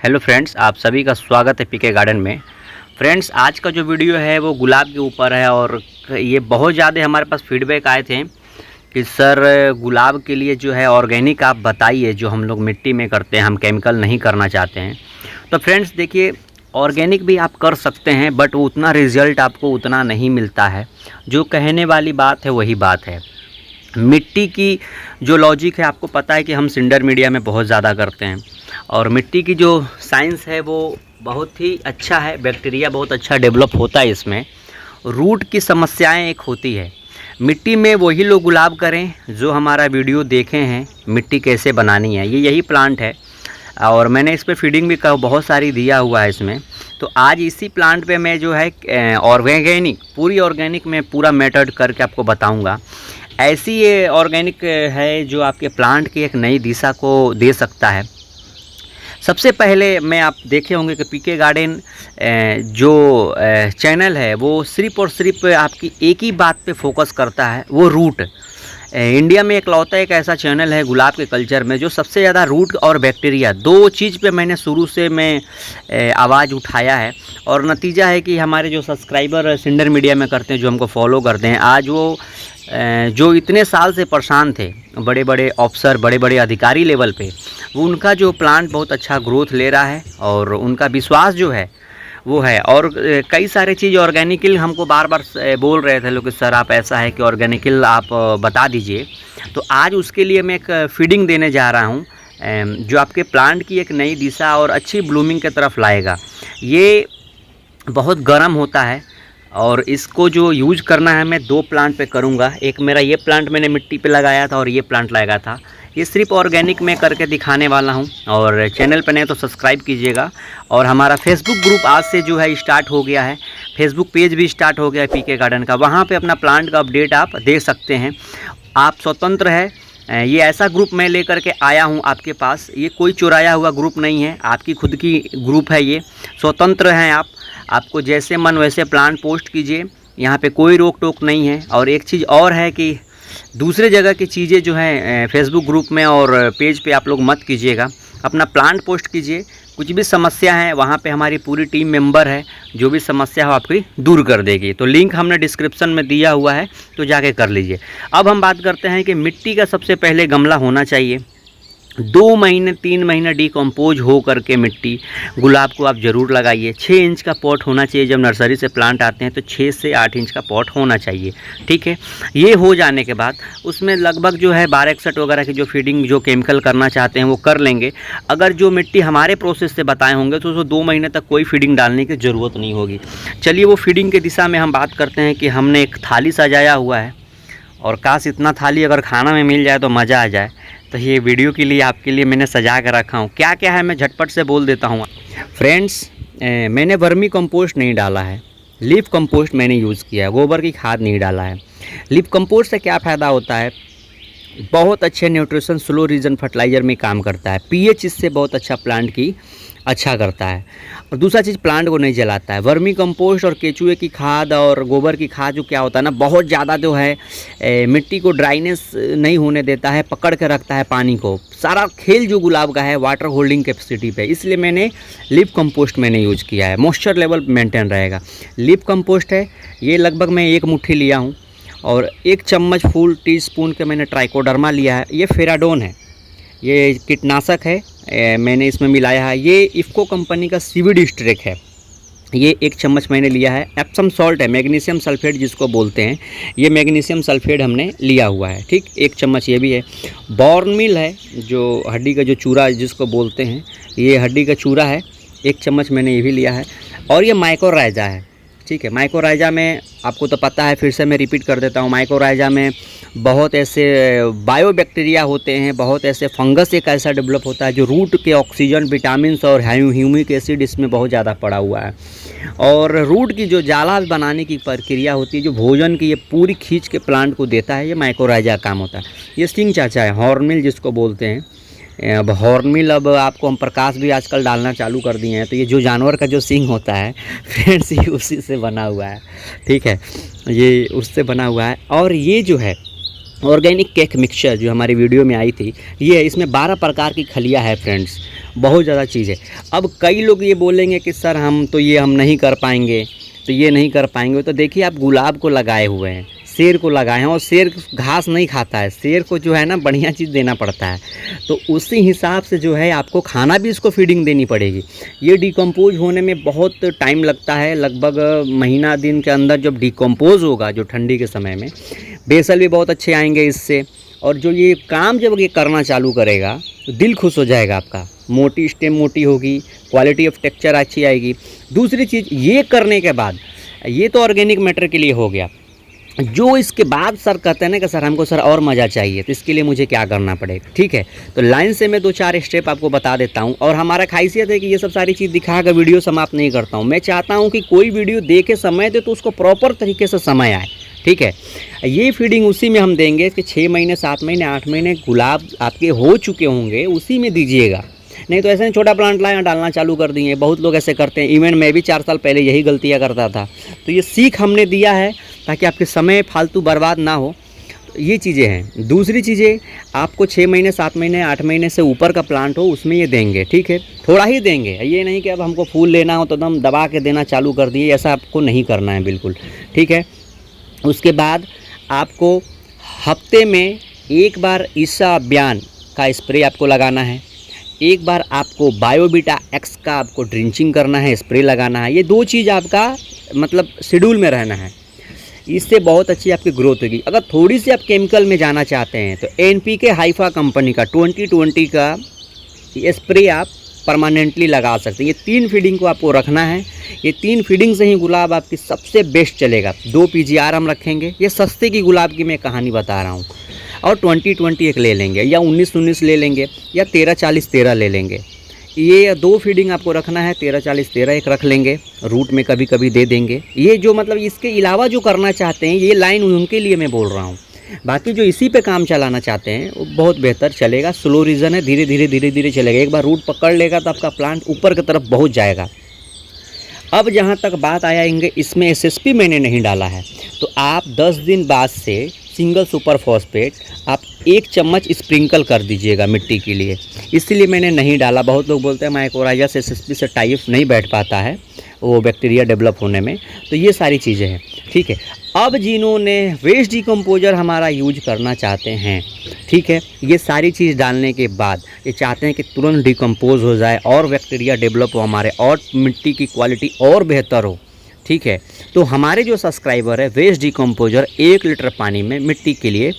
Hello friends, आप सभी का स्वागत है पीके गार्डन में। फ्रेंड्स, आज का जो वीडियो है वो गुलाब के ऊपर है और ये बहुत ज़्यादा हमारे पास फीडबैक आए थे कि सर गुलाब के लिए जो है ऑर्गेनिक आप बताइए, जो हम लोग मिट्टी में करते हैं, हम केमिकल नहीं करना चाहते हैं। तो फ्रेंड्स देखिए, ऑर्गेनिक भी आप कर सकते हैं बट उतना रिज़ल्ट आपको उतना नहीं मिलता है। जो कहने वाली बात है वही बात है। मिट्टी की जो लॉजिक है, आपको पता है कि हम सिंडर मीडिया में बहुत ज़्यादा करते हैं और मिट्टी की जो साइंस है वो बहुत ही अच्छा है, बैक्टीरिया बहुत अच्छा डेवलप होता है इसमें। रूट की समस्याएं एक होती है मिट्टी में, वही लोग गुलाब करें जो हमारा वीडियो देखे हैं मिट्टी कैसे बनानी है, ये यही प्लांट है और मैंने इस पर फीडिंग भी बहुत सारी दिया हुआ है इसमें। तो आज इसी प्लांट पे मैं जो है ऑर्गेनिक, पूरी ऑर्गेनिक में पूरा मेथड करके आपको बताऊंगा। ऐसी ये ऑर्गेनिक है जो आपके प्लांट की एक नई दिशा को दे सकता है। सबसे पहले मैं आप देखे होंगे कि पीके गार्डन जो चैनल है वो सिर्फ़ और सिर्फ आपकी एक ही बात पे फोकस करता है, वो रूट। इंडिया में इकलौता एक ऐसा चैनल है गुलाब के कल्चर में जो सबसे ज़्यादा रूट और बैक्टीरिया, दो चीज़ पे मैंने शुरू से आवाज़ उठाया है और नतीजा है कि हमारे जो सब्सक्राइबर सिंडर मीडिया में करते हैं, जो हमको फॉलो करते हैं, आज वो जो इतने साल से परेशान थे, बड़े बड़े अफसर, बड़े बड़े अधिकारी लेवल पे, वो उनका जो प्लांट बहुत अच्छा ग्रोथ ले रहा है और उनका विश्वास जो है वो है। और कई सारे चीज़ ऑर्गेनिकल हमको बार बार बोल रहे थे लोग कि सर आप ऐसा है कि ऑर्गेनिकल आप बता दीजिए। तो आज उसके लिए मैं एक फीडिंग देने जा रहा हूँ जो आपके प्लांट की एक नई दिशा और अच्छी ब्लूमिंग की तरफ लाएगा। ये बहुत गर्म होता है और इसको जो यूज करना है मैं दो प्लांट पे करूँगा। एक मेरा ये प्लांट मैंने मिट्टी पे लगाया था और ये प्लांट लगाया था। ये सिर्फ ऑर्गेनिक में करके दिखाने वाला हूँ और चैनल पर नहीं तो सब्सक्राइब कीजिएगा। और हमारा फेसबुक ग्रुप आज से जो है स्टार्ट हो गया है, फेसबुक पेज भी स्टार्ट हो गया है पीके गार्डन का। वहाँ पे अपना प्लांट का अपडेट आप दे सकते हैं, आप स्वतंत्र है। ये ऐसा ग्रुप मैं लेकर के आया हूँ आपके पास, ये कोई चुराया हुआ ग्रुप नहीं है, आपकी खुद की ग्रुप है, ये स्वतंत्र हैं आप। आपको जैसे मन वैसे प्लांट पोस्ट कीजिए, यहाँ पे कोई रोक टोक नहीं है। और एक चीज़ और है कि दूसरे जगह की चीज़ें जो हैं फेसबुक ग्रुप में और पेज पे आप लोग मत कीजिएगा, अपना प्लांट पोस्ट कीजिए। कुछ भी समस्या है वहाँ पे हमारी पूरी टीम मेंबर है, जो भी समस्या हो आपकी दूर कर देगी। तो लिंक हमने डिस्क्रिप्शन में दिया हुआ है, तो जाके कर लीजिए। अब हम बात करते हैं कि मिट्टी का सबसे पहले गमला होना चाहिए। 2 महीने 3 महीने डिकम्पोज हो करके मिट्टी गुलाब को आप ज़रूर लगाइए। 6 इंच का पॉट होना चाहिए, जब नर्सरी से प्लांट आते हैं तो 6 से 8 इंच का पॉट होना चाहिए, ठीक है। ये हो जाने के बाद उसमें लगभग जो है 1261 वगैरह की जो फीडिंग जो केमिकल करना चाहते हैं वो कर लेंगे। अगर जो मिट्टी हमारे प्रोसेस से बताए होंगे तो उसको 2 महीने तक कोई फीडिंग डालने की ज़रूरत नहीं होगी। चलिए वो फीडिंग की दिशा में हम बात करते हैं कि हमने एक थाली सजाया हुआ है और काश इतना थाली अगर खाना में मिल जाए तो मज़ा आ जाए। तो ये वीडियो के लिए आपके लिए मैंने सजा कर रखा हूँ। क्या क्या है मैं झटपट से बोल देता हूँ फ्रेंड्स। मैंने वर्मी कंपोस्ट नहीं डाला है, लीफ कंपोस्ट मैंने यूज़ किया है, गोबर की खाद नहीं डाला है। लीफ कंपोस्ट से क्या फ़ायदा होता है, बहुत अच्छे न्यूट्रिशन स्लो रीजन फर्टिलाइज़र में काम करता है। पीएच इससे बहुत अच्छा प्लांट की अच्छा करता है। और दूसरा चीज़, प्लांट को नहीं जलाता है। वर्मी कंपोस्ट और केचुए की खाद और गोबर की खाद जो क्या होता है ना, बहुत ज़्यादा जो है मिट्टी को ड्राइनेस नहीं होने देता है, पकड़ के रखता है पानी को। सारा खेल जो गुलाब का है वाटर होल्डिंग कैपेसिटी पे, इसलिए मैंने लीफ कंपोस्ट मैंने यूज़ किया है। मॉइस्चर लेवल मेंटेन रहेगा। लीफ कंपोस्ट है ये, लगभग मैं 1 मुट्ठी लिया हूँ और 1 चम्मच फुल टीस्पून के मैंने ट्राइकोडर्मा लिया है। ये फेराडोन है, ये कीटनाशक है, मैंने इसमें मिलाया है। ये इफ़को कंपनी का सीवीड स्ट्रेक है, ये 1 चम्मच मैंने लिया है। एप्सम सॉल्ट है, मैग्नीशियम सल्फेट जिसको बोलते हैं, ये मैग्नीशियम सल्फेट हमने लिया हुआ है, ठीक। 1 चम्मच ये भी है। बॉर्नमील है, जो हड्डी का जो चूरा जिसको बोलते हैं, ये हड्डी का चूरा है, 1 चम्मच मैंने ये भी लिया है। और ये माइकोराइजा है, ठीक है। माइकोराइजा में आपको तो पता है, फिर से मैं रिपीट कर देता हूँ, माइकोराइजा में बहुत ऐसे बायोबैक्टीरिया होते हैं, बहुत ऐसे फंगस एक ऐसा डेवलप होता है जो रूट के ऑक्सीजन, विटामिन्स और ह्यूमिक एसिड इसमें बहुत ज़्यादा पड़ा हुआ है। और रूट की जो जाला बनाने की प्रक्रिया होती है, जो भोजन की ये पूरी खींच के प्लांट को देता है, ये माइकोराइजा काम होता है। ये सिंह चाचा है, हॉर्नमिल जिसको बोलते हैं। अब हॉर्नमिल अब आपको हम प्रकाश भी आजकल डालना चालू कर दिए हैं। तो ये जो जानवर का जो सींग होता है फ्रेंड्स, ये उसी से बना हुआ है, ठीक है, ये उससे बना हुआ है। और ये जो है ऑर्गेनिक केक मिक्सचर जो हमारी वीडियो में आई थी, ये है। इसमें 12 प्रकार की खलियाँ है फ्रेंड्स, बहुत ज़्यादा चीज़ है। अब कई लोग ये बोलेंगे कि सर हम नहीं कर पाएंगे, तो ये नहीं कर पाएंगे। तो देखिए, आप गुलाब को लगाए हुए हैं, शेर को लगाए हैं, और शेर घास नहीं खाता है, शेर को जो है ना बढ़िया चीज़ देना पड़ता है। तो उसी हिसाब से जो है आपको खाना भी इसको फीडिंग देनी पड़ेगी। ये डिकम्पोज होने में बहुत टाइम लगता है, लगभग महीना दिन के अंदर जब डिकम्पोज होगा, जो ठंडी के समय में बेसल भी बहुत अच्छे आएंगे इससे। और जो ये काम जब ये करना चालू करेगा तो दिल खुश हो जाएगा आपका, मोटी स्टेम मोटी होगी, क्वालिटी ऑफ टेक्सचर अच्छी आएगी। दूसरी चीज़, ये करने के बाद, ये तो ऑर्गेनिक मैटर के लिए हो गया। जो इसके बाद सर कहते हैं ना कि सर हमको सर और मज़ा चाहिए, तो इसके लिए मुझे क्या करना पड़ेगा, ठीक है। तो लाइन से मैं 2-4 स्टेप आपको बता देता हूँ। और हमारा खासियत है कि ये सब सारी चीज़ दिखाकर वीडियो समाप्त नहीं करता हूँ। मैं चाहता हूँ कि कोई वीडियो देखे समय दे तो उसको प्रॉपर तरीके से समय आए, ठीक है। ये फीडिंग उसी में हम देंगे कि 6 महीने 7 महीने 8 महीने गुलाब आपके हो चुके होंगे, उसी में दीजिएगा। नहीं तो ऐसे नहीं छोटा प्लांट लाए डालना चालू कर दिए, बहुत लोग ऐसे करते हैं। इवन मैं भी 4 साल पहले यही गलतियाँ करता था। तो ये सीख हमने दिया है ताकि आपके समय फालतू बर्बाद ना हो। तो ये चीज़ें हैं। दूसरी चीज़ें, आपको 6 महीने 7 महीने 8 महीने से ऊपर का प्लांट हो उसमें ये देंगे, ठीक है। थोड़ा ही देंगे, ये नहीं कि अब हमको फूल लेना हो तो एकदम दबा के देना चालू कर दिए, ऐसा आपको नहीं करना है बिल्कुल, ठीक है। उसके बाद आपको हफ्ते में एक बार ईसा अभियान का स्प्रे आपको लगाना है, एक बार आपको बायोबीटा एक्स का आपको ड्रिंचिंग करना है, स्प्रे लगाना है। ये 2 चीज़ आपका मतलब शेड्यूल में रहना है, इससे बहुत अच्छी आपकी ग्रोथ होगी। अगर थोड़ी सी आप केमिकल में जाना चाहते हैं तो NPK हाइफा कंपनी का 2020 का स्प्रे आप परमानेंटली लगा सकते हैं। ये 3 फीडिंग को आपको रखना है। ये 3 फीडिंग से ही गुलाब आपकी सबसे बेस्ट चलेगा। 2 PGR हम रखेंगे, ये सस्ते की गुलाब की मैं कहानी बता रहा हूँ। और 20-20 एक ले लेंगे, या 19-19 ले लेंगे, या 13-40-13 ले लेंगे। ये 2 फीडिंग आपको रखना है, 13-40-13 एक रख लेंगे, रूट में कभी कभी दे देंगे। ये जो मतलब इसके अलावा जो करना चाहते हैं, ये लाइन उनके लिए मैं बोल रहा हूँ। बाकी जो इसी पे काम चलाना चाहते हैं वो बहुत बेहतर चलेगा। स्लो रीजन है, धीरे धीरे चलेगा। एक बार रूट पकड़ लेगा तो आपका प्लांट ऊपर की तरफ पहुँच जाएगा। अब जहाँ तक बात आएंगे, इसमें SSP मैंने नहीं डाला है, तो आप 10 दिन बाद से सिंगल सुपर फॉस्फेट आप 1 चम्मच स्प्रिंकल कर दीजिएगा मिट्टी के लिए। इसलिए मैंने नहीं डाला। बहुत लोग बोलते हैं माइकोराइजा से SSP से टाइप नहीं बैठ पाता है, वो बैक्टीरिया डेवलप होने में। तो ये सारी चीज़ें हैं, ठीक है। अब जिन्होंने वेस्ट डिकम्पोजर हमारा यूज करना चाहते हैं, ठीक है, ये सारी चीज़ डालने के बाद ये चाहते हैं कि तुरंत डिकम्पोज हो जाए और बैक्टीरिया डेवलप हो हमारे, और मिट्टी की क्वालिटी और बेहतर हो, ठीक है। तो हमारे जो सब्सक्राइबर है, वेस्ट डिकम्पोजर 1 लीटर पानी में मिट्टी के लिए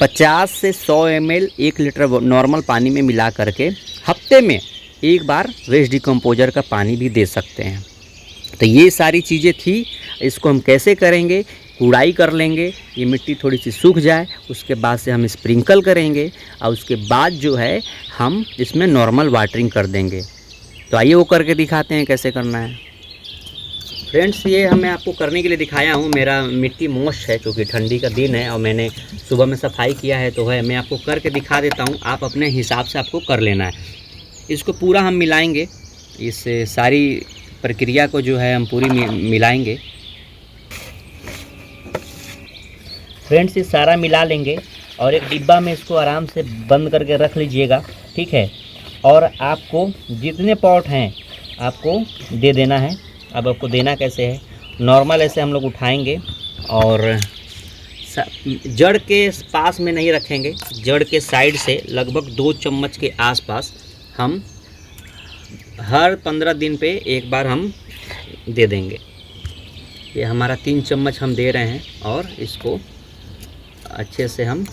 50 से 100 ml 1 लीटर नॉर्मल पानी में मिला करके हफ्ते में एक बार वेस्ट डिकम्पोजर का पानी भी दे सकते हैं। तो ये सारी चीज़ें थी। इसको हम कैसे करेंगे, कुड़ाई कर लेंगे, ये मिट्टी थोड़ी सी सूख जाए, उसके बाद से हम स्प्रिंकल करेंगे, और उसके बाद जो है हम इसमें नॉर्मल वाटरिंग कर देंगे। तो आइए वो करके दिखाते हैं कैसे करना है। फ्रेंड्स, ये हमें आपको करने के लिए दिखाया हूँ। मेरा मिट्टी मॉइस्ट है क्योंकि ठंडी का दिन है और मैंने सुबह में सफाई किया है, तो है मैं आपको करके दिखा देता हूँ। आप अपने हिसाब से आपको कर लेना है। इसको पूरा हम मिलाएंगे, इस सारी प्रक्रिया को जो है हम पूरी मिलाएंगे। फ्रेंड्स, ये सारा मिला लेंगे और एक डिब्बा में इसको आराम से बंद करके रख लीजिएगा, ठीक है। और आपको जितने पॉट हैं आपको दे देना है। अब आपको देना कैसे है, नॉर्मल ऐसे हम लोग उठाएंगे और जड़ के पास में नहीं रखेंगे, जड़ के साइड से लगभग 2 चम्मच के आसपास हम हर 15 दिन पे एक बार हम दे देंगे। ये हमारा 3 चम्मच हम दे रहे हैं और इसको अच्छे से हम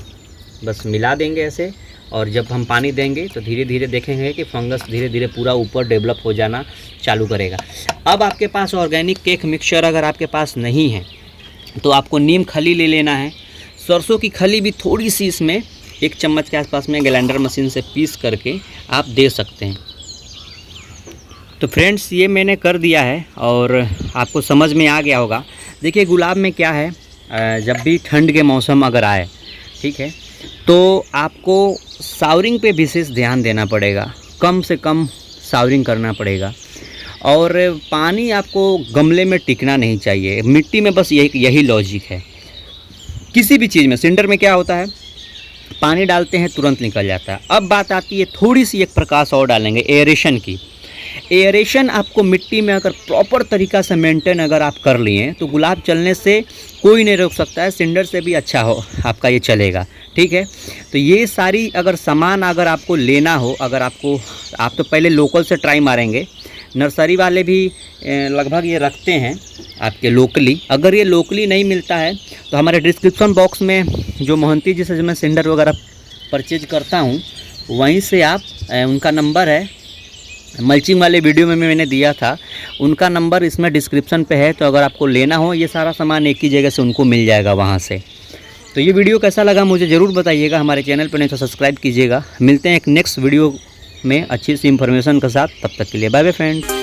बस मिला देंगे ऐसे। और जब हम पानी देंगे तो धीरे धीरे देखेंगे कि फंगस धीरे धीरे पूरा ऊपर डेवलप हो जाना चालू करेगा। अब आपके पास ऑर्गेनिक केक मिक्सचर अगर आपके पास नहीं है तो आपको नीम खली ले लेना है। सरसों की खली भी थोड़ी सी इसमें 1 चम्मच के आसपास में ग्राइंडर मशीन से पीस करके आप दे सकते हैं। तो फ्रेंड्स, ये मैंने कर दिया है और आपको समझ में आ गया होगा। देखिए गुलाब में क्या है, जब भी ठंड के मौसम अगर आए, ठीक है, तो आपको शावरिंग पे विशेष ध्यान देना पड़ेगा, कम से कम शावरिंग करना पड़ेगा। और पानी आपको गमले में टिकना नहीं चाहिए, मिट्टी में बस यही लॉजिक है। किसी भी चीज़ में, सिंडर में क्या होता है, पानी डालते हैं तुरंत निकल जाता है। अब बात आती है थोड़ी सी एक प्रकाश और डालेंगे, एयरेशन की। एयरेशन आपको मिट्टी में अगर प्रॉपर तरीक़ा से मेंटेन अगर आप कर लिए तो गुलाब चलने से कोई नहीं रोक सकता है, सिंडर से भी अच्छा हो आपका ये चलेगा, ठीक है। तो ये सारी अगर सामान अगर आपको लेना हो, अगर आपको, आप तो पहले लोकल से ट्राई मारेंगे, नर्सरी वाले भी लगभग ये रखते हैं आपके लोकली। अगर ये लोकली नहीं मिलता है तो हमारे डिस्क्रिप्शन बॉक्स में जो मोहंती जी से जो मैं सिंडर वगैरह परचेज करता हूँ वहीं से आप, उनका नंबर है, मल्चिंग वाले वीडियो में मैंने दिया था, उनका नंबर इसमें डिस्क्रिप्शन पे है। तो अगर आपको लेना हो ये सारा सामान एक ही जगह से उनको मिल जाएगा वहाँ से। तो ये वीडियो कैसा लगा मुझे ज़रूर बताइएगा, हमारे चैनल पर नहीं तो सब्सक्राइब कीजिएगा। मिलते हैं एक नेक्स्ट वीडियो में अच्छी सी इन्फॉर्मेशन के साथ, तब तक के लिए बाय बाय फ्रेंड्स।